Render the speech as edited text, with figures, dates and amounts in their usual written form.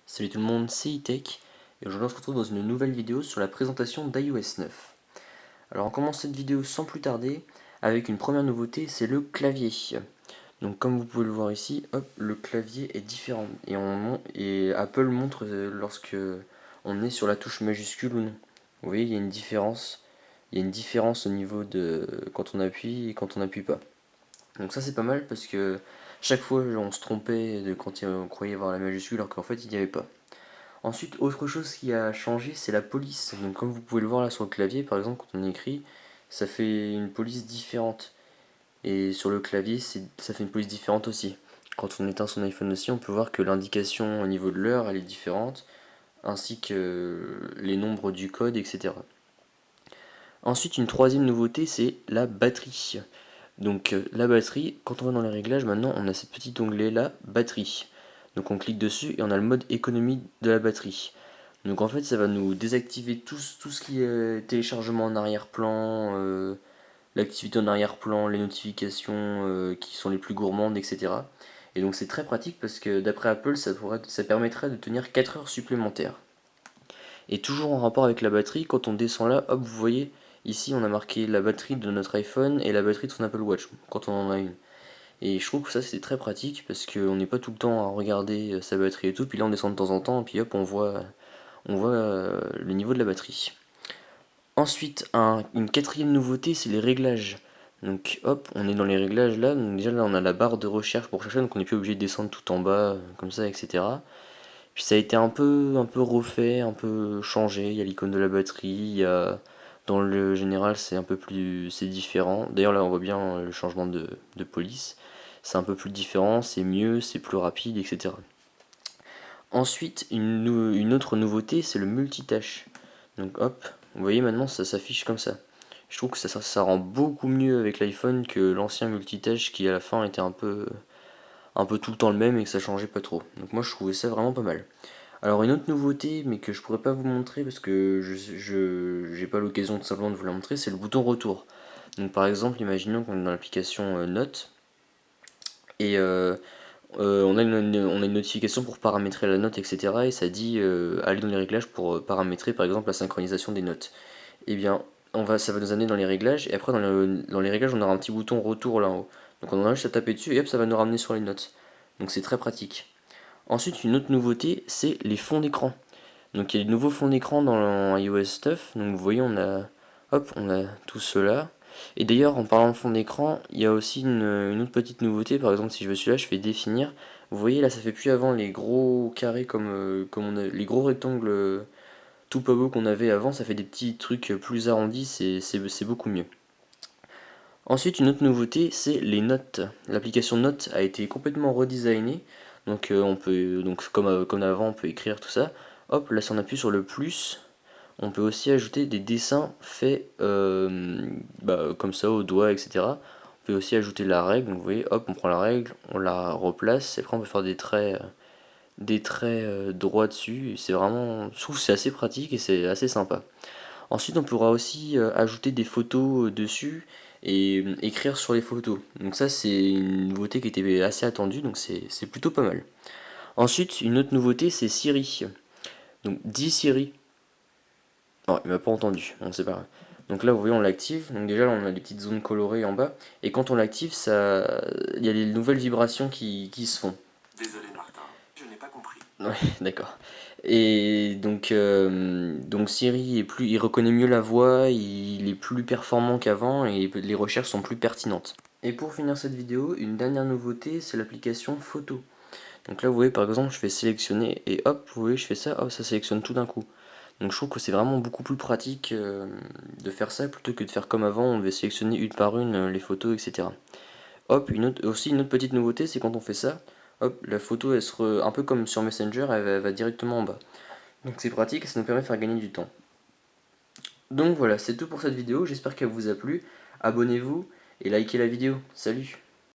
Salut tout le monde, c'est iTech et aujourd'hui on se retrouve dans une nouvelle vidéo sur la présentation d'iOS 9. Alors on commence cette vidéo sans plus tarder avec une première nouveauté, c'est le clavier. Donc comme vous pouvez le voir ici, hop, le clavier est différent et Apple montre lorsque on est sur la touche majuscule ou non. Vous voyez, il y a une différence au niveau de quand on appuie et quand on n'appuie pas. Donc ça c'est pas mal parce que chaque fois on se trompait de quand on croyait voir la majuscule alors qu'en fait il n'y avait pas. Ensuite, autre chose qui a changé, c'est la police. Donc comme vous pouvez le voir là sur le clavier, par exemple, quand on écrit, ça fait une police différente. Et sur le clavier, ça fait une police différente aussi. Quand on éteint son iPhone aussi, on peut voir que l'indication au niveau de l'heure, elle est différente, ainsi que les nombres du code, etc. Ensuite, une troisième nouveauté, c'est la batterie. Donc la batterie, quand on va dans les réglages, maintenant on a ce petit onglet là, batterie. Donc on clique dessus et on a le mode économie de la batterie. Donc en fait ça va nous désactiver tout ce qui est téléchargement en arrière-plan, l'activité en arrière-plan, les notifications qui sont les plus gourmandes, etc. Et donc c'est très pratique parce que d'après Apple ça permettrait de tenir 4 heures supplémentaires. Et toujours en rapport avec la batterie, quand on descend là, hop vous voyez, ici on a marqué la batterie de notre iPhone et la batterie de son Apple Watch, quand on en a une. Et je trouve que ça c'est très pratique parce qu'on n'est pas tout le temps à regarder sa batterie et tout, puis là on descend de temps en temps et puis hop on voit le niveau de la batterie. Ensuite, une quatrième nouveauté, c'est les réglages. Donc hop, on est dans les réglages là, donc déjà là on a la barre de recherche pour chercher, donc on n'est plus obligé de descendre tout en bas, comme ça, etc. Puis ça a été un peu refait, un peu changé, il y a l'icône de la batterie, dans le général c'est un peu plus, c'est différent. D'ailleurs là on voit bien le changement de police, c'est un peu plus différent, c'est mieux, c'est plus rapide, etc. Ensuite, une autre nouveauté, c'est le multitâche. Donc hop, vous voyez maintenant ça s'affiche comme ça. Je trouve que ça rend beaucoup mieux avec l'iPhone que l'ancien multitâche qui à la fin était un peu tout le temps le même et que ça changeait pas trop. Donc moi je trouvais ça vraiment pas mal. Alors une autre nouveauté, mais que je pourrais pas vous montrer parce que je j'ai pas l'occasion de simplement de vous la montrer, c'est le bouton retour. Donc par exemple, imaginons qu'on est dans l'application Notes et on a une notification pour paramétrer la note, etc. Et ça dit aller dans les réglages pour paramétrer par exemple la synchronisation des notes. Et bien, ça va nous amener dans les réglages, et après dans les réglages, on aura un petit bouton retour là en haut. Donc on aura juste à taper dessus, et hop, ça va nous ramener sur les notes. Donc c'est très pratique. Ensuite, une autre nouveauté, c'est les fonds d'écran. Donc il y a des nouveaux fonds d'écran dans iOS 9. Donc vous voyez, on a tout cela. Et d'ailleurs, en parlant de fond d'écran, il y a aussi une autre petite nouveauté. Par exemple, si je veux celui-là, je fais définir. Vous voyez, là, ça fait plus avant les gros carrés les gros rectangles tout pas beau qu'on avait avant. Ça fait des petits trucs plus arrondis. C'est beaucoup mieux. Ensuite, une autre nouveauté, c'est les notes. L'application Notes a été complètement redesignée. Donc, comme avant, on peut écrire tout ça. Hop, là, si on appuie sur le plus, on peut aussi ajouter des dessins faits comme ça au doigt, etc. On peut aussi ajouter la règle. Donc, vous voyez, hop, on prend la règle, on la replace. Et après, on peut faire des traits droits dessus. Et c'est vraiment, je trouve que c'est assez pratique et c'est assez sympa. Ensuite, on pourra aussi ajouter des photos dessus et écrire sur les photos. Donc ça, c'est une nouveauté qui était assez attendue, donc c'est plutôt pas mal. Ensuite, une autre nouveauté, c'est Siri. Donc, dis Siri. Non, il m'a pas entendu, bon, c'est pas grave. Donc là, vous voyez, on l'active. Donc déjà, là, on a des petites zones colorées en bas. Et quand on l'active, il y a des nouvelles vibrations qui se font. Désolé Martin, je n'ai pas compris. Ouais, d'accord. Et donc Siri il reconnaît mieux la voix, il est plus performant qu'avant et les recherches sont plus pertinentes. Et pour finir cette vidéo, une dernière nouveauté, c'est l'application photo. Donc là, vous voyez, par exemple, je fais sélectionner et hop, vous voyez, je fais ça, hop, ça sélectionne tout d'un coup. Donc je trouve que c'est vraiment beaucoup plus pratique de faire ça plutôt que de faire comme avant, on devait sélectionner une par une les photos, etc. Hop, aussi une autre petite nouveauté, c'est quand on fait ça, hop, la photo, un peu comme sur Messenger, elle va directement en bas. Donc c'est pratique et ça nous permet de faire gagner du temps. Donc voilà, c'est tout pour cette vidéo, j'espère qu'elle vous a plu. Abonnez-vous et likez la vidéo. Salut!